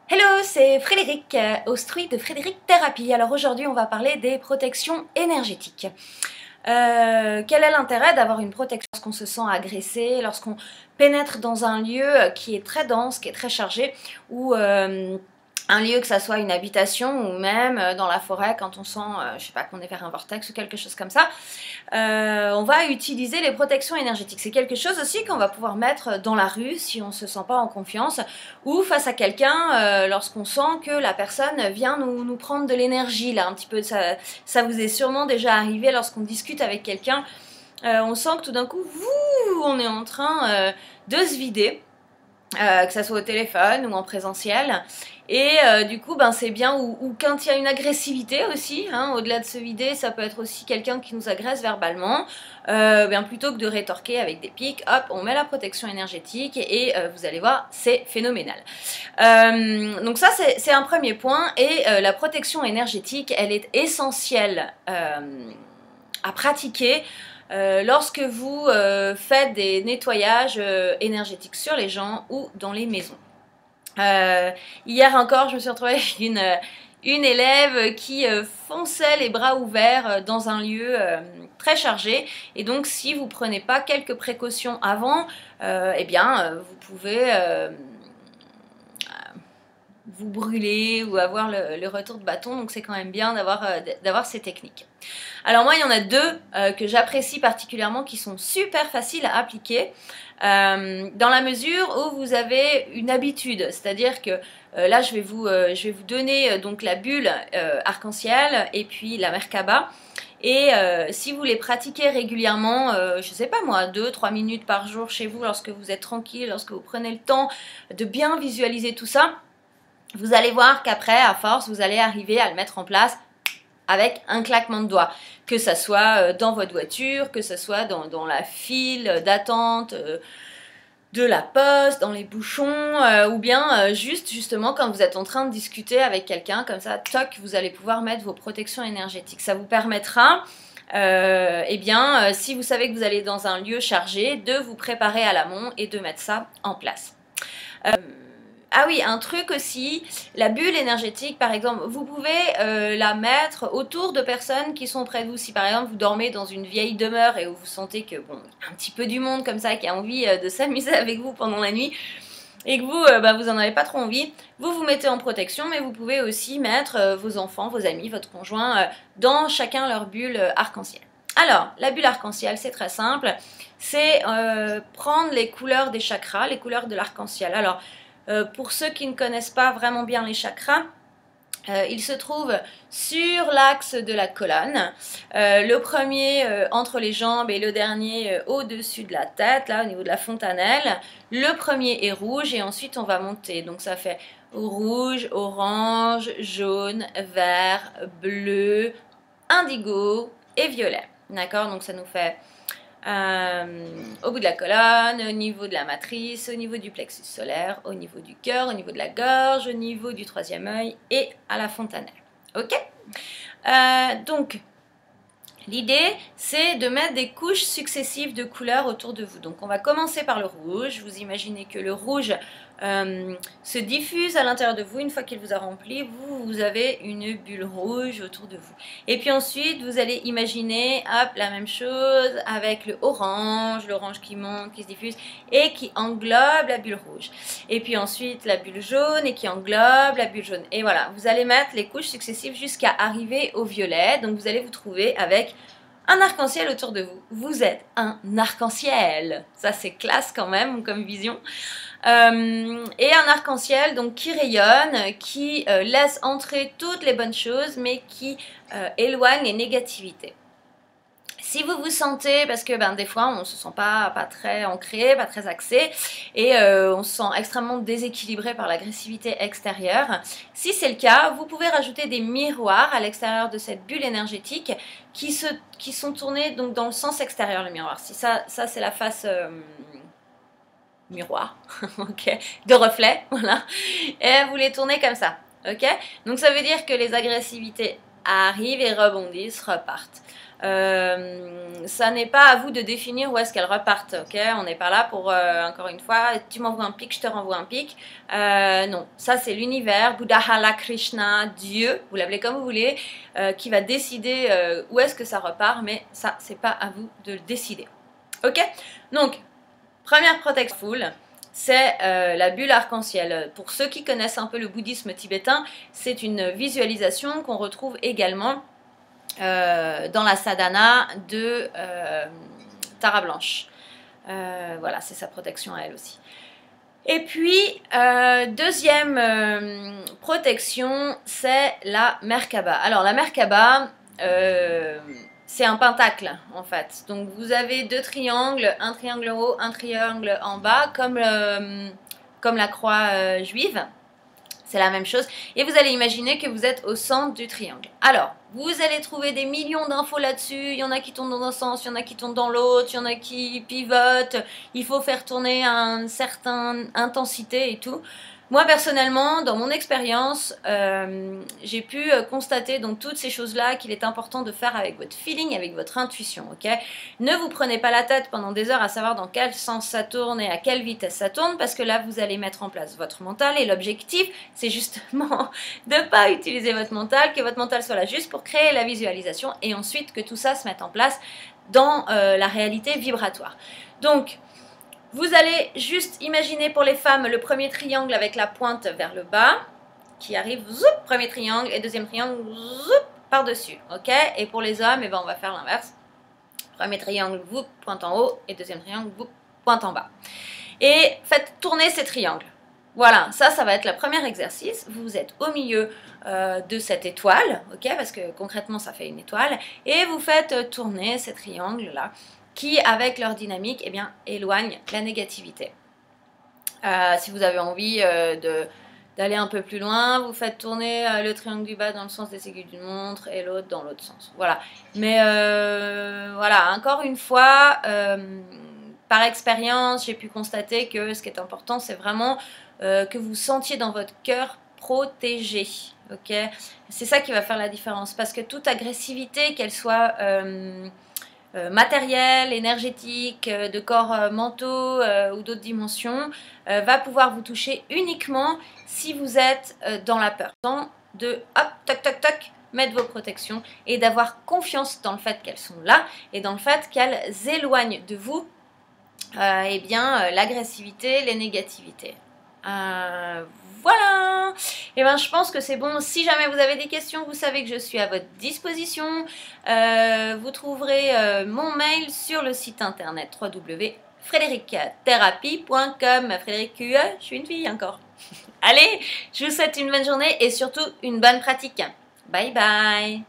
Hello, c'est Frédéric, Austruy de Frédéric Thérapie. Alors aujourd'hui, on va parler des protections énergétiques. Quel est l'intérêt d'avoir une protection lorsqu'on se sent agressé, lorsqu'on pénètre dans un lieu qui est très dense, qui est très chargé, ou un lieu, que ça soit une habitation ou même dans la forêt quand on sent, je sais pas, qu'on est vers un vortex ou quelque chose comme ça, on va utiliser les protections énergétiques. C'est quelque chose aussi qu'on va pouvoir mettre dans la rue si on ne se sent pas en confiance ou face à quelqu'un lorsqu'on sent que la personne vient nous prendre de l'énergie. Là, un petit peu, ça vous est sûrement déjà arrivé lorsqu'on discute avec quelqu'un. On sent que tout d'un coup, on est en train de se vider. Que ça soit au téléphone ou en présentiel, et du coup c'est bien, ou quand il y a une agressivité aussi, hein, au-delà de se vider, ça peut être aussi quelqu'un qui nous agresse verbalement, bien plutôt que de rétorquer avec des pics, hop, on met la protection énergétique et vous allez voir, c'est phénoménal. Donc ça c'est un premier point, et la protection énergétique, elle est essentielle à pratiquer lorsque vous faites des nettoyages énergétiques sur les gens ou dans les maisons. Hier encore, je me suis retrouvée avec une élève qui fonçait les bras ouverts dans un lieu très chargé, et donc si vous ne prenez pas quelques précautions avant, eh bien vous pouvez vous brûler ou avoir le retour de bâton, donc c'est quand même bien d'avoir ces techniques. Alors moi, il y en a deux que j'apprécie particulièrement, qui sont super faciles à appliquer, dans la mesure où vous avez une habitude, c'est-à-dire que là je vais vous donner donc la bulle arc-en-ciel et puis la Merkaba. Et si vous les pratiquez régulièrement, je sais pas moi, 2-3 minutes par jour chez vous, lorsque vous êtes tranquille, lorsque vous prenez le temps de bien visualiser tout ça, vous allez voir qu'après, à force, vous allez arriver à le mettre en place avec un claquement de doigts, que ça soit dans votre voiture, que ce soit dans la file d'attente de la poste, dans les bouchons, ou bien justement quand vous êtes en train de discuter avec quelqu'un, comme ça, toc, vous allez pouvoir mettre vos protections énergétiques. Ça vous permettra, si vous savez que vous allez dans un lieu chargé, de vous préparer à l'amont et de mettre ça en place. Ah oui, un truc aussi, la bulle énergétique, par exemple, vous pouvez la mettre autour de personnes qui sont près de vous. Si par exemple vous dormez dans une vieille demeure et où vous sentez que bon, y a un petit peu du monde comme ça qui a envie de s'amuser avec vous pendant la nuit, et que vous, vous en avez pas trop envie, vous vous mettez en protection, mais vous pouvez aussi mettre vos enfants, vos amis, votre conjoint dans chacun leur bulle arc-en-ciel. Alors, la bulle arc-en-ciel, c'est très simple, c'est prendre les couleurs des chakras, les couleurs de l'arc-en-ciel. Alors, pour ceux qui ne connaissent pas vraiment bien les chakras, ils se trouvent sur l'axe de la colonne, le premier entre les jambes et le dernier au-dessus de la tête, là au niveau de la fontanelle. Le premier est rouge et ensuite on va monter, donc ça fait rouge, orange, jaune, vert, bleu, indigo et violet. D'accord, donc ça nous fait au bout de la colonne, au niveau de la matrice, au niveau du plexus solaire, au niveau du cœur, au niveau de la gorge, au niveau du troisième œil et à la fontanelle. Ok, donc l'idée, c'est de mettre des couches successives de couleurs autour de vous. Donc on va commencer par le rouge. Vous imaginez que le rouge se diffuse à l'intérieur de vous. Une fois qu'il vous a rempli, vous avez une bulle rouge autour de vous. Et puis ensuite, vous allez imaginer, hop, la même chose avec le orange, l'orange qui monte, qui se diffuse et qui englobe la bulle rouge. Et puis ensuite, la bulle jaune et qui englobe la bulle jaune. Et voilà, vous allez mettre les couches successives jusqu'à arriver au violet. Donc vous allez vous trouver avec un arc-en-ciel autour de vous. Vous êtes un arc-en-ciel. Ça, c'est classe quand même comme vision. Et un arc-en-ciel donc qui rayonne, qui laisse entrer toutes les bonnes choses, mais qui éloigne les négativités. Si vous vous sentez, parce que des fois on ne se sent pas très ancré, pas très axé, et on se sent extrêmement déséquilibré par l'agressivité extérieure, si c'est le cas, vous pouvez rajouter des miroirs à l'extérieur de cette bulle énergétique qui sont tournés donc dans le sens extérieur, le miroir. Si ça c'est la face miroir, ok, de reflet, voilà, et vous les tournez comme ça, ok. Donc ça veut dire que les agressivités arrivent et rebondissent, repartent. Ça n'est pas à vous de définir où est-ce qu'elles repartent, ok? On n'est pas là pour, encore une fois, tu m'envoies un pic, je te renvoie un pic. Non, ça c'est l'univers, Bouddha, Allah, Krishna, Dieu, vous l'appelez comme vous voulez, qui va décider où est-ce que ça repart, mais ça, c'est pas à vous de le décider. Ok? Donc, première protection full, c'est la bulle arc-en-ciel. Pour ceux qui connaissent un peu le bouddhisme tibétain, c'est une visualisation qu'on retrouve également dans la sadhana de Tara Blanche. Voilà, c'est sa protection à elle aussi. Et puis, deuxième protection, c'est la Merkaba. Alors, la Merkaba, c'est un pentacle, en fait. Donc, vous avez deux triangles, un triangle en haut, un triangle en bas, comme la croix juive. C'est la même chose. Et vous allez imaginer que vous êtes au centre du triangle. Alors, vous allez trouver des millions d'infos là-dessus. Il y en a qui tournent dans un sens, il y en a qui tournent dans l'autre, il y en a qui pivotent. Il faut faire tourner à une certaine intensité et tout. Moi, personnellement, dans mon expérience, j'ai pu constater donc toutes ces choses-là qu'il est important de faire avec votre feeling, avec votre intuition, ok? Ne vous prenez pas la tête pendant des heures à savoir dans quel sens ça tourne et à quelle vitesse ça tourne, parce que là, vous allez mettre en place votre mental et l'objectif, c'est justement de ne pas utiliser votre mental, que votre mental soit là juste pour créer la visualisation et ensuite que tout ça se mette en place dans la réalité vibratoire. Donc, vous allez juste imaginer pour les femmes le premier triangle avec la pointe vers le bas qui arrive, zoup, premier triangle et deuxième triangle, zoup, par-dessus, ok? Et pour les hommes, eh ben, on va faire l'inverse. Premier triangle, vous, pointe en haut et deuxième triangle, vous, pointe en bas. Et faites tourner ces triangles. Voilà, ça va être le premier exercice. Vous êtes au milieu de cette étoile, ok? Parce que concrètement, ça fait une étoile. Et vous faites tourner ces triangles-là, qui, avec leur dynamique, eh bien, éloignent la négativité. Si vous avez envie d'aller un peu plus loin, vous faites tourner le triangle du bas dans le sens des aiguilles d'une montre et l'autre dans l'autre sens. Voilà. Mais voilà, encore une fois, par expérience, j'ai pu constater que ce qui est important, c'est vraiment que vous sentiez dans votre cœur protégé. Ok, c'est ça qui va faire la différence. Parce que toute agressivité, qu'elle soit matériel, énergétique, de corps mentaux ou d'autres dimensions, va pouvoir vous toucher uniquement si vous êtes dans la peur. De hop, toc, toc, toc, mettre vos protections et d'avoir confiance dans le fait qu'elles sont là et dans le fait qu'elles éloignent de vous eh bien, l'agressivité, les négativités. Voilà. Et ben je pense que c'est bon. Si jamais vous avez des questions, vous savez que je suis à votre disposition. Vous trouverez mon mail sur le site internet www.frédériktherapie.com. Frédéric QE, je suis une fille encore. Allez, je vous souhaite une bonne journée et surtout une bonne pratique. Bye bye.